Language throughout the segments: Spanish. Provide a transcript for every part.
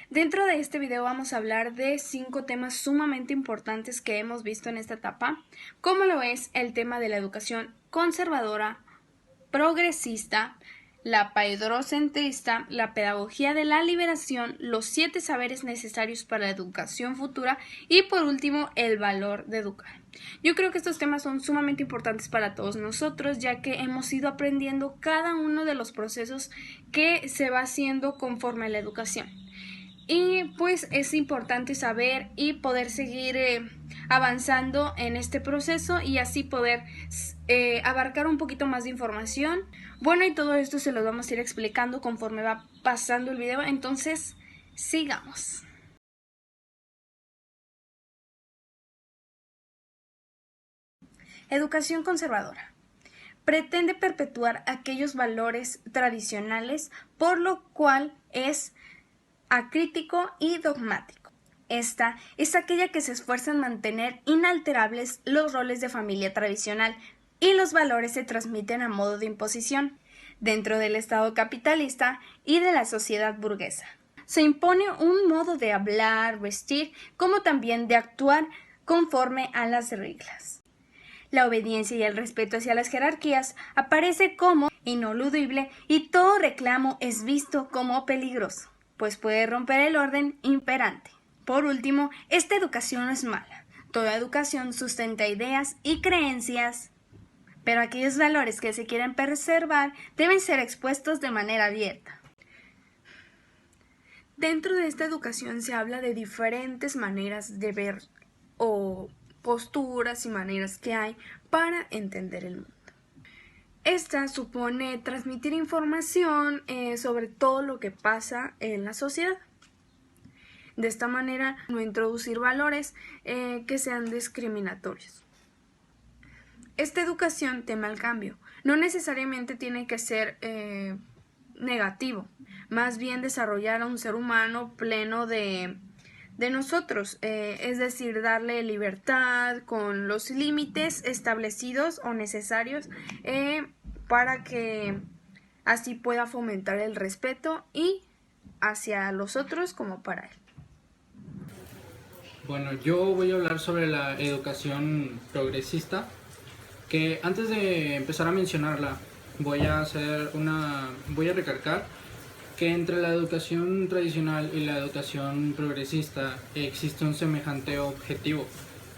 Dentro de este video vamos a hablar de 5 temas sumamente importantes que hemos visto en esta etapa, como lo es el tema de la educación conservadora, progresista, la paedrocentrista, la pedagogía de la liberación, los 7 saberes necesarios para la educación futura y por último el valor de educar. Yo creo que estos temas son sumamente importantes para todos nosotros, ya que hemos ido aprendiendo cada uno de los procesos que se va haciendo conforme a la educación. Y pues es importante saber y poder seguir avanzando en este proceso y así poder abarcar un poquito más de información. Bueno, y todo esto se lo vamos a ir explicando conforme va pasando el video, entonces sigamos. Educación conservadora. Pretende perpetuar aquellos valores tradicionales, por lo cual es acrítico y dogmático. Esta es aquella que se esfuerza en mantener inalterables los roles de familia tradicional y los valores se transmiten a modo de imposición dentro del Estado capitalista y de la sociedad burguesa. Se impone un modo de hablar, vestir, como también de actuar conforme a las reglas. La obediencia y el respeto hacia las jerarquías aparece como ineludible y todo reclamo es visto como peligroso, pues puede romper el orden imperante. Por último, esta educación no es mala. Toda educación sustenta ideas y creencias, pero aquellos valores que se quieren preservar deben ser expuestos de manera abierta. Dentro de esta educación se habla de diferentes maneras de ver o posturas y maneras que hay para entender el mundo. Esta supone transmitir información sobre todo lo que pasa en la sociedad. De esta manera, no introducir valores que sean discriminatorios. Esta educación tema el cambio. No necesariamente tiene que ser negativo, más bien desarrollar a un ser humano pleno de nosotros, es decir, darle libertad con los límites establecidos o necesarios para que así pueda fomentar el respeto y hacia los otros como para él. Bueno, yo voy a hablar sobre la educación progresista, que antes de empezar a mencionarla voy a recalcar que entre la educación tradicional y la educación progresista existe un semejante objetivo,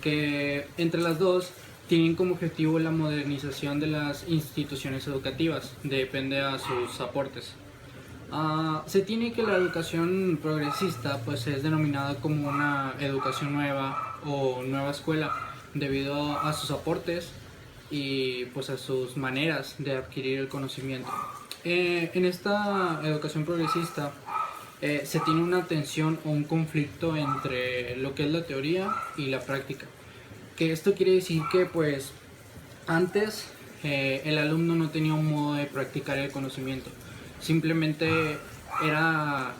que entre las dos tienen como objetivo la modernización de las instituciones educativas, depende a sus aportes. Se tiene que la educación progresista pues es denominada como una educación nueva o nueva escuela debido a sus aportes y pues a sus maneras de adquirir el conocimiento. En esta educación progresista se tiene una tensión o un conflicto entre lo que es la teoría y la práctica. Que esto quiere decir que pues antes el alumno no tenía un modo de practicar el conocimiento. Simplemente era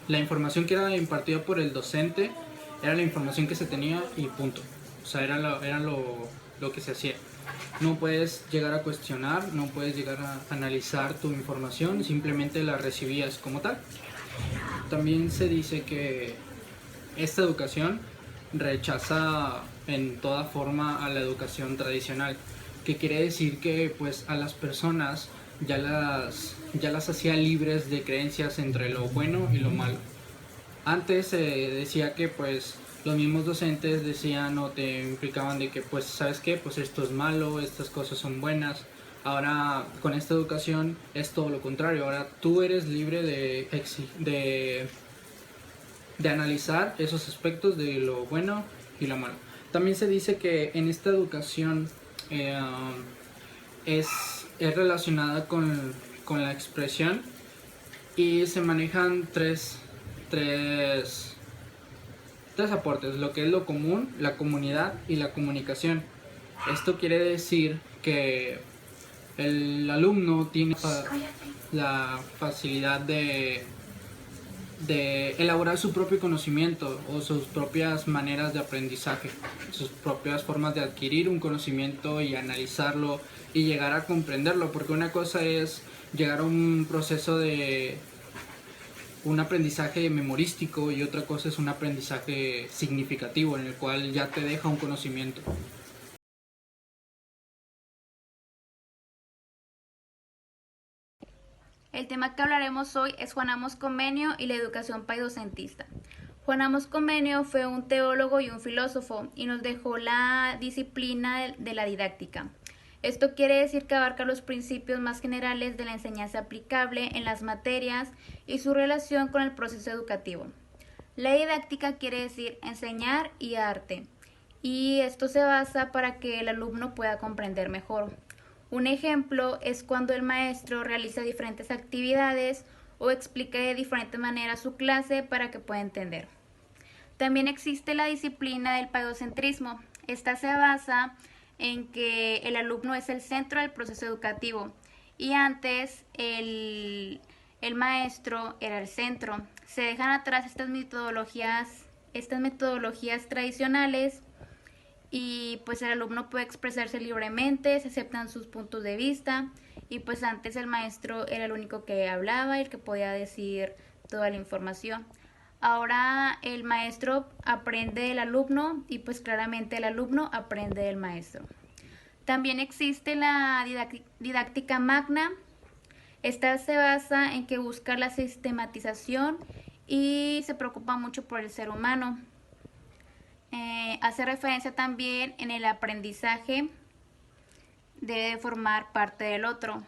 la información que era impartida por el docente, era la información que se tenía y punto. O sea, era lo que se hacía. No puedes llegar a cuestionar, no puedes llegar a analizar tu información, simplemente la recibías como tal. También se dice que esta educación rechaza en toda forma a la educación tradicional, que quiere decir que pues a las personas ya las hacía libres de creencias entre lo bueno y lo malo. Antes se decía que pues los mismos docentes decían o te implicaban de que pues sabes qué, pues esto es malo, estas cosas son buenas. Ahora con esta educación es todo lo contrario, ahora tú eres libre de analizar esos aspectos de lo bueno y lo malo. También se dice que en esta educación es relacionada con la expresión y se manejan tres aportes, lo que es lo común, la comunidad y la comunicación. Esto quiere decir que el alumno tiene la facilidad de elaborar su propio conocimiento o sus propias maneras de aprendizaje, sus propias formas de adquirir un conocimiento y analizarlo y llegar a comprenderlo, porque una cosa es llegar a un proceso de un aprendizaje memorístico y otra cosa es un aprendizaje significativo en el cual ya te deja un conocimiento. El tema que hablaremos hoy es Juan Amos Comenio y la educación paidocentista. Juan Amos Comenio fue un teólogo y un filósofo y nos dejó la disciplina de la didáctica. Esto quiere decir que abarca los principios más generales de la enseñanza aplicable en las materias y su relación con el proceso educativo. La didáctica quiere decir enseñar y arte, y esto se basa para que el alumno pueda comprender mejor. Un ejemplo es cuando el maestro realiza diferentes actividades o explica de diferentes maneras su clase para que pueda entender. También existe la disciplina del paidocentrismo. Esta se basa en que el alumno es el centro del proceso educativo y antes el maestro era el centro. Se dejan atrás estas metodologías tradicionales y pues el alumno puede expresarse libremente, se aceptan sus puntos de vista y pues antes el maestro era el único que hablaba y el que podía decir toda la información. Ahora el maestro aprende del alumno y pues claramente el alumno aprende del maestro. También existe la didáctica magna. Esta se basa en que busca la sistematización y se preocupa mucho por el ser humano. Hace referencia también en el aprendizaje debe formar parte del otro.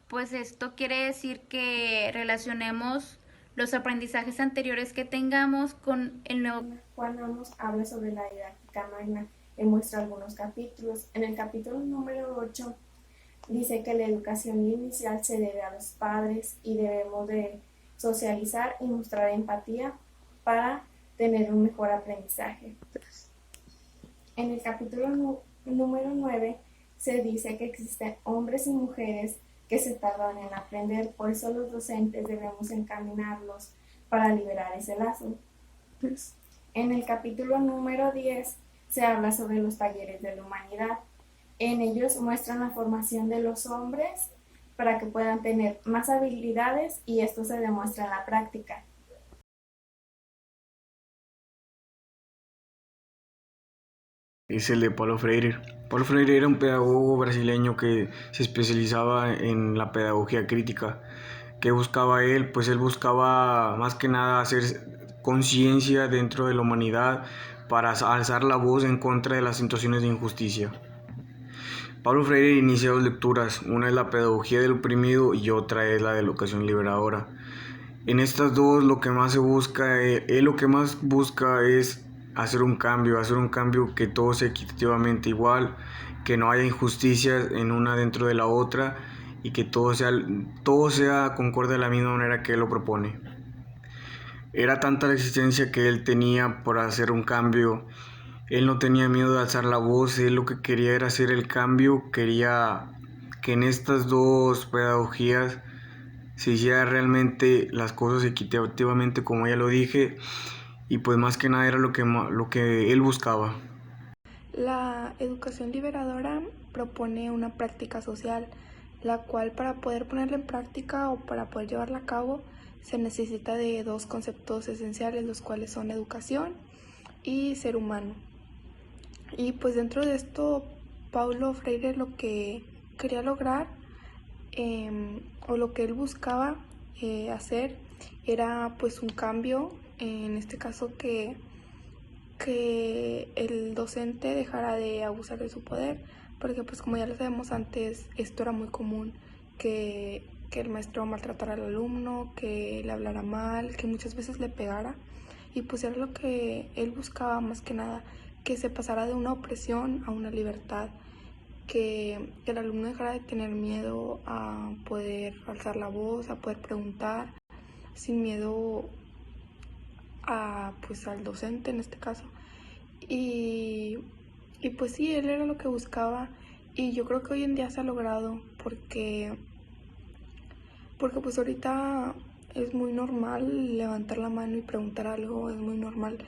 Pues esto quiere decir que relacionemos los aprendizajes anteriores que tengamos con el nuevo. Juan Amos habla sobre la didáctica magna y muestra algunos capítulos. En el capítulo número 8 dice que la educación inicial se debe a los padres y debemos de socializar y mostrar empatía para tener un mejor aprendizaje. En el capítulo número 9 se dice que existen hombres y mujeres que se tardan en aprender, por eso los docentes debemos encaminarlos para liberar ese lazo. En el capítulo número 10 se habla sobre los talleres de la humanidad. En ellos muestran la formación de los hombres para que puedan tener más habilidades y esto se demuestra en la práctica. Es el de Paulo Freire. Paulo Freire era un pedagogo brasileño que se especializaba en la pedagogía crítica. ¿Qué buscaba él? Pues él buscaba más que nada hacer conciencia dentro de la humanidad para alzar la voz en contra de las situaciones de injusticia. Paulo Freire inicia dos lecturas, una es la pedagogía del oprimido y otra es la de la educación liberadora. En estas dos lo que más se busca, él lo que más busca es hacer un cambio que todo sea equitativamente igual, que no haya injusticias en una dentro de la otra y que todo sea concorde de la misma manera que él lo propone. Era tanta la existencia que él tenía por hacer un cambio, él no tenía miedo de alzar la voz, él lo que quería era hacer el cambio, quería que en estas dos pedagogías se hiciera realmente las cosas equitativamente como ya lo dije, y pues más que nada era lo que él buscaba. La educación liberadora propone una práctica social, la cual para poder ponerla en práctica o para poder llevarla a cabo se necesita de dos conceptos esenciales, los cuales son educación y ser humano. Y pues dentro de esto, Paulo Freire lo que quería lograr o lo que él buscaba hacer era pues un cambio, en este caso que el docente dejara de abusar de su poder, porque pues como ya lo sabemos antes, esto era muy común, que el maestro maltratara al alumno, que le hablara mal, que muchas veces le pegara, y pues era lo que él buscaba más que nada, que se pasara de una opresión a una libertad, que el alumno dejara de tener miedo a poder alzar la voz, a poder preguntar, sin miedo pues al docente en este caso. Y pues sí, él era lo que buscaba, y yo creo que hoy en día se ha logrado porque pues ahorita es muy normal levantar la mano y preguntar algo, es muy normal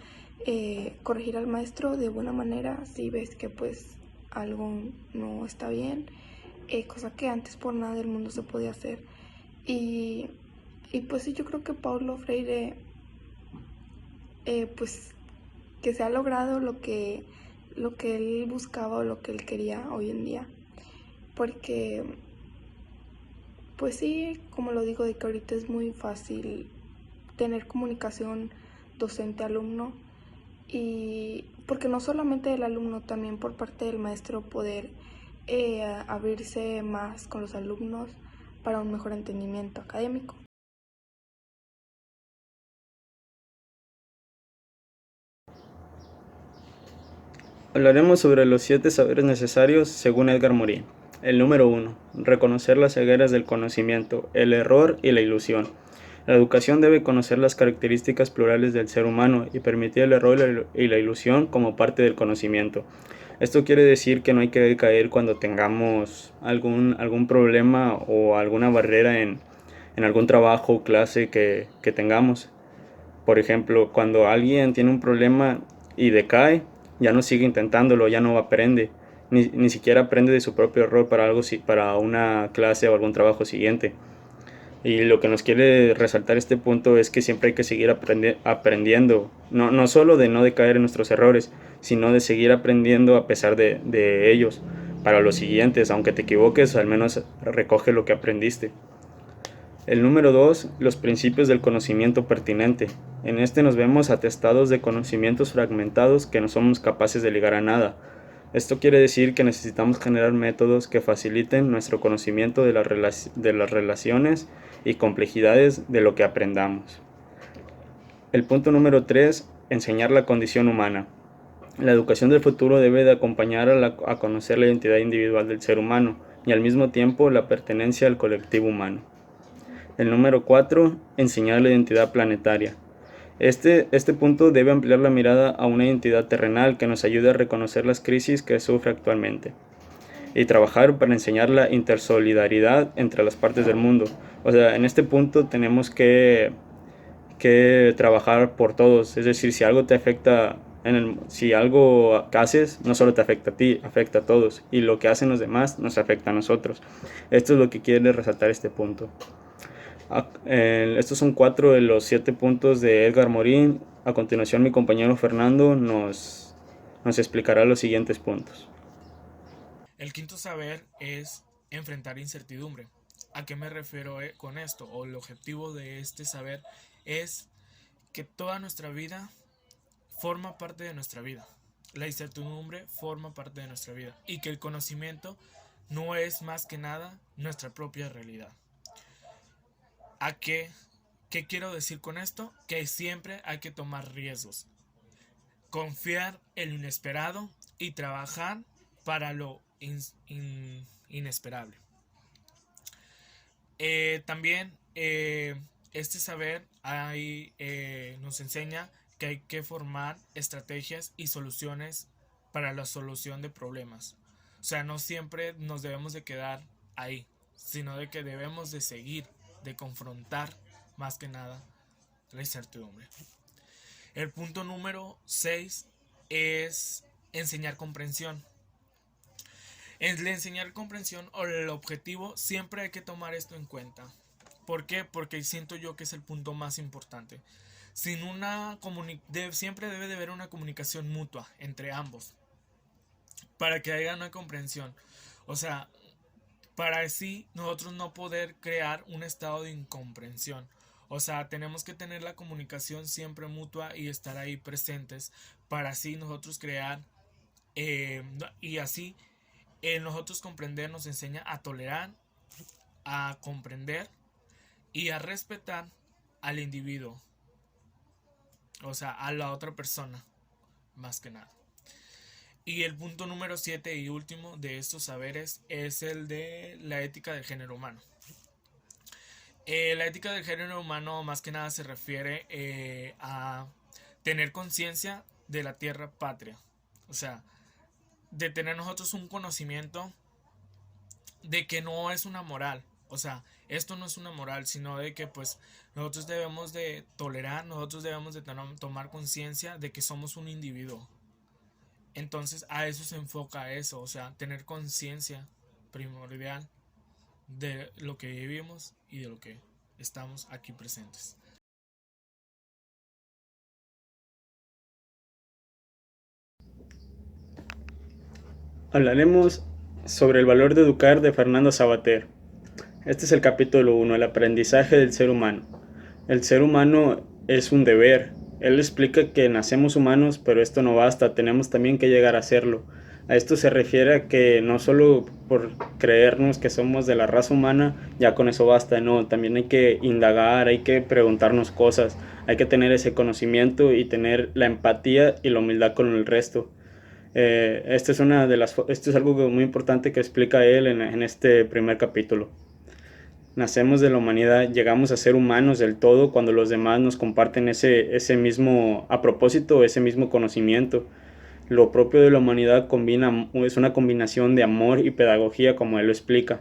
corregir al maestro de buena manera si ves que pues algo no está bien, cosa que antes por nada del mundo se podía hacer. Y Y pues sí, yo creo que Paulo Freire, pues que se ha logrado lo que él buscaba o lo que él quería hoy en día. Porque, pues sí, como lo digo, de que ahorita es muy fácil tener comunicación docente-alumno, y porque no solamente del alumno, también por parte del maestro poder abrirse más con los alumnos para un mejor entendimiento académico. Hablaremos sobre los 7 saberes necesarios según Edgar Morin. El número 1. Reconocer las cegueras del conocimiento, el error y la ilusión. La educación debe conocer las características plurales del ser humano y permitir el error y la ilusión como parte del conocimiento. Esto quiere decir que no hay que caer cuando tengamos algún problema o alguna barrera en algún trabajo o clase que tengamos. Por ejemplo, cuando alguien tiene un problema y decae, ya no sigue intentándolo, ya no aprende, ni siquiera aprende de su propio error para una clase o algún trabajo siguiente. Y lo que nos quiere resaltar este punto es que siempre hay que seguir aprendiendo, no solo de no decaer en nuestros errores, sino de seguir aprendiendo a pesar de ellos. Para los siguientes, aunque te equivoques, al menos recoge lo que aprendiste. El número 2, los principios del conocimiento pertinente. En este nos vemos atestados de conocimientos fragmentados que no somos capaces de ligar a nada. Esto quiere decir que necesitamos generar métodos que faciliten nuestro conocimiento de las relaciones y complejidades de lo que aprendamos. El punto número 3, enseñar la condición humana. La educación del futuro debe de acompañar a conocer la identidad individual del ser humano y al mismo tiempo la pertenencia al colectivo humano. El número 4, enseñar la identidad planetaria. Este punto debe ampliar la mirada a una identidad terrenal que nos ayude a reconocer las crisis que sufre actualmente y trabajar para enseñar la intersolidaridad entre las partes del mundo. O sea, en este punto tenemos que trabajar por todos, es decir, si algo te afecta, si algo haces, no solo te afecta a ti, afecta a todos, y lo que hacen los demás nos afecta a nosotros. Esto es lo que quiere resaltar este punto. Estos son 4 de los 7 puntos de Edgar Morin. A continuación mi compañero Fernando nos explicará los siguientes puntos. El quinto saber es enfrentar incertidumbre. ¿A qué me refiero con esto? O el objetivo de este saber es que toda nuestra vida forma parte de nuestra vida. La incertidumbre forma parte de nuestra vida y que el conocimiento no es más que nada nuestra propia realidad. ¿Qué quiero decir con esto? Que siempre hay que tomar riesgos, confiar en lo inesperado y trabajar para lo inesperable. También este saber nos enseña que hay que formar estrategias y soluciones para la solución de problemas. O sea, no siempre nos debemos de quedar ahí, sino de que debemos de seguir, de confrontar más que nada la incertidumbre. El punto número 6 es enseñar comprensión. En enseñar comprensión o el objetivo siempre hay que tomar esto en cuenta. ¿Por qué? Porque siento yo que es el punto más importante. Siempre debe de haber una comunicación mutua entre ambos para que haya una comprensión. O sea, para así nosotros no poder crear un estado de incomprensión. O sea, tenemos que tener la comunicación siempre mutua y estar ahí presentes para así nosotros crear y así nosotros comprender nos enseña a tolerar, a comprender y a respetar al individuo. O sea, a la otra persona, más que nada. Y el punto número 7 y último de estos saberes es el de la ética del género humano. La ética del género humano más que nada se refiere a tener conciencia de la tierra patria. O sea, de tener nosotros un conocimiento de que no es una moral. O sea, esto no es una moral, sino de que pues nosotros debemos de tolerar, nosotros debemos de tomar conciencia de que somos un individuo. Entonces a eso se enfoca eso, o sea, tener conciencia primordial de lo que vivimos y de lo que estamos aquí presentes. Hablaremos sobre el valor de educar de Fernando Savater. Este es el capítulo 1, el aprendizaje del ser humano. El ser humano es un deber. Él explica que nacemos humanos, pero esto no basta, tenemos también que llegar a serlo. A esto se refiere a que no solo por creernos que somos de la raza humana, ya con eso basta, no, también hay que indagar, hay que preguntarnos cosas, hay que tener ese conocimiento y tener la empatía y la humildad con el resto. Esto es algo muy importante que explica él en este primer capítulo. Nacemos de la humanidad, llegamos a ser humanos del todo cuando los demás nos comparten ese mismo, a propósito, ese mismo conocimiento. Lo propio de la humanidad es una combinación de amor y pedagogía, como él lo explica.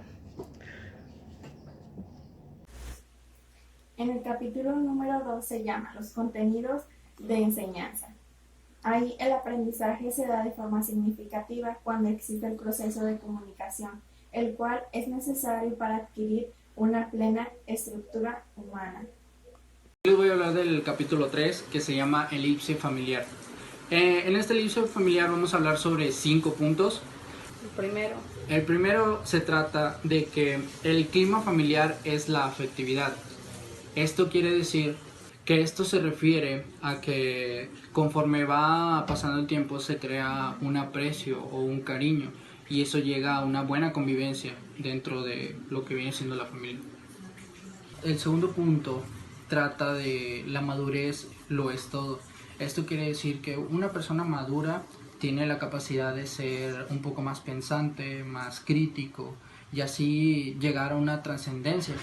En el capítulo número 2 se llama Los contenidos de enseñanza. Ahí el aprendizaje se da de forma significativa cuando existe el proceso de comunicación, el cual es necesario para adquirir una plena estructura humana. Les voy a hablar del capítulo 3 que se llama Elipse familiar. En este elipse familiar vamos a hablar sobre 5 puntos. El primero se trata de que el clima familiar es la afectividad. Esto quiere decir que esto se refiere a que conforme va pasando el tiempo se crea un aprecio o un cariño y eso llega a una buena convivencia dentro de lo que viene siendo la familia. El segundo punto trata de la madurez, lo es todo. Esto quiere decir que una persona madura tiene la capacidad de ser un poco más pensante, más crítico y así llegar a una trascendencia.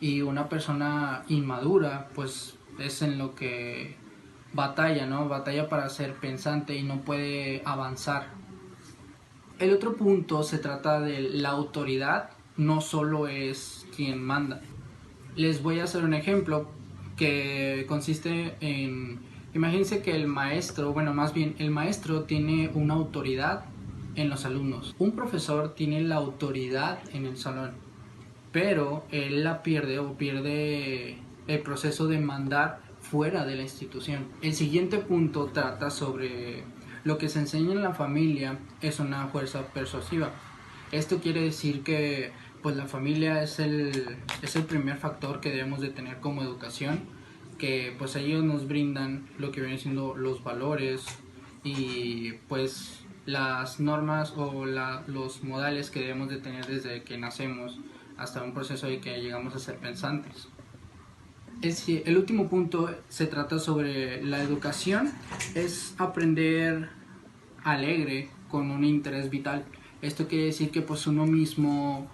Y una persona inmadura pues es en lo que batalla, ¿no? Batalla para ser pensante y no puede avanzar. El otro punto se trata de la autoridad, no solo es quien manda. Les voy a hacer un ejemplo que consiste en, imagínense que el maestro tiene una autoridad en los alumnos. Un profesor tiene la autoridad en el salón, pero él la pierde o pierde el proceso de mandar fuera de la institución. El siguiente punto trata sobre lo que se enseña en la familia es una fuerza persuasiva. Esto quiere decir que pues la familia es el primer factor que debemos de tener como educación, que pues ellos nos brindan lo que vienen siendo los valores y pues las normas o los modales que debemos de tener desde que nacemos hasta un proceso de que llegamos a ser pensantes. El último punto se trata sobre la educación, es aprender alegre con un interés vital. Esto quiere decir que pues uno mismo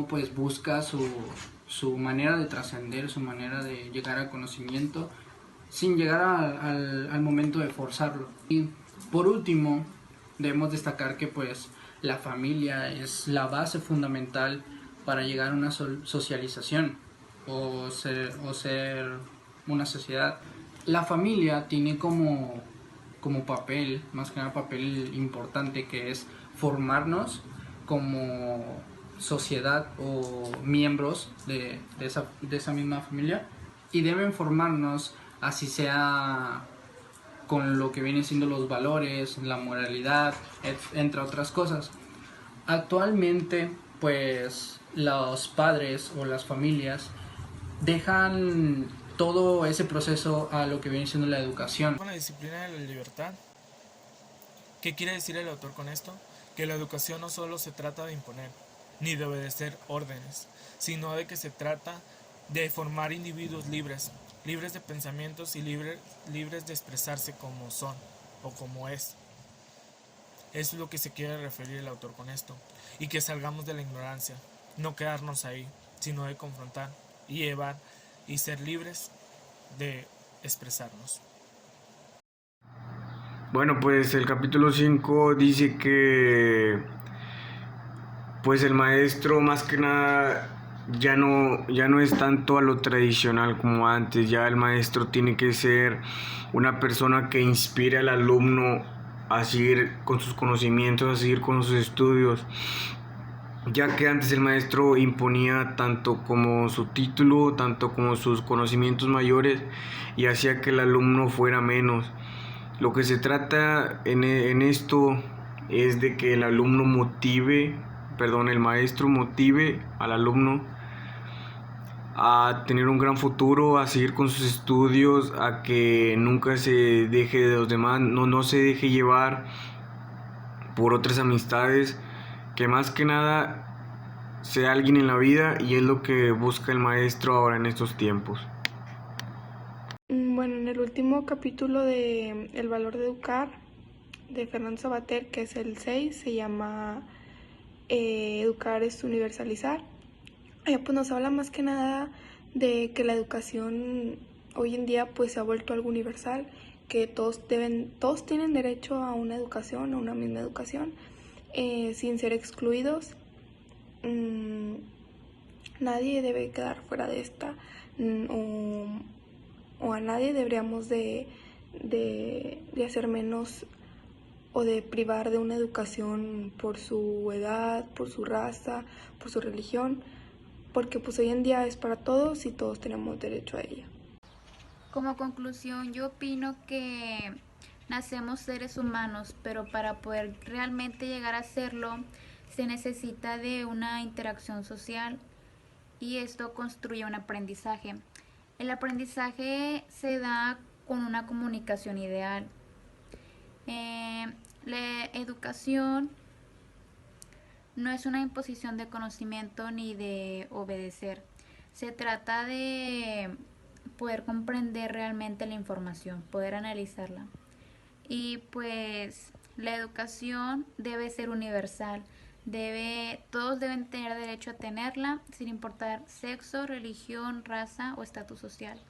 pues busca su manera de trascender, su manera de llegar al conocimiento sin llegar al momento de forzarlo. Y por último debemos destacar que pues la familia es la base fundamental para llegar a una socialización o ser una sociedad. La familia tiene como papel, más que nada papel importante, que es formarnos como sociedad o miembros de esa misma familia, y deben formarnos así sea con lo que vienen siendo los valores, la moralidad, entre otras cosas. Actualmente pues los padres o las familias dejan todo ese proceso a lo que viene siendo la educación. Con la disciplina de la libertad. ¿Qué quiere decir el autor con esto? Que la educación no solo se trata de imponer, ni de obedecer órdenes, sino de que se trata de formar individuos libres de pensamientos y libres de expresarse como son o como es. Eso es lo que se quiere referir el autor con esto, y que salgamos de la ignorancia, no quedarnos ahí, sino de confrontar y llevar y ser libres de expresarnos. Bueno, pues el capítulo 5 dice que pues el maestro más que nada ya no es tanto a lo tradicional como antes. Ya el maestro tiene que ser una persona que inspire al alumno a seguir con sus conocimientos, a seguir con sus estudios. ya que antes el maestro imponía tanto como su título, tanto como sus conocimientos mayores y hacía que el alumno fuera menos. Lo que se trata en esto es de que el maestro motive al alumno a tener un gran futuro, a seguir con sus estudios, a que nunca se deje de los demás, no se deje llevar por otras amistades, que más que nada sea alguien en la vida, y es lo que busca el maestro ahora en estos tiempos. Bueno, en el último capítulo de El valor de educar, de Fernando Sabater, que es el 6, se llama Educar es universalizar. Pues nos habla más que nada de que la educación hoy en día pues se ha vuelto algo universal, que todos tienen derecho a una educación, a una misma educación, sin ser excluidos. Nadie debe quedar fuera de esta, o a nadie deberíamos de hacer menos o de privar de una educación por su edad, por su raza, por su religión, porque pues hoy en día es para todos y todos tenemos derecho a ella. Como conclusión, yo opino que nacemos seres humanos, pero para poder realmente llegar a serlo, se necesita de una interacción social y esto construye un aprendizaje. El aprendizaje se da con una comunicación ideal. La educación no es una imposición de conocimiento ni de obedecer. Se trata de poder comprender realmente la información, poder analizarla. Y pues la educación debe ser universal. Todos deben tener derecho a tenerla, sin importar sexo, religión, raza o estatus social.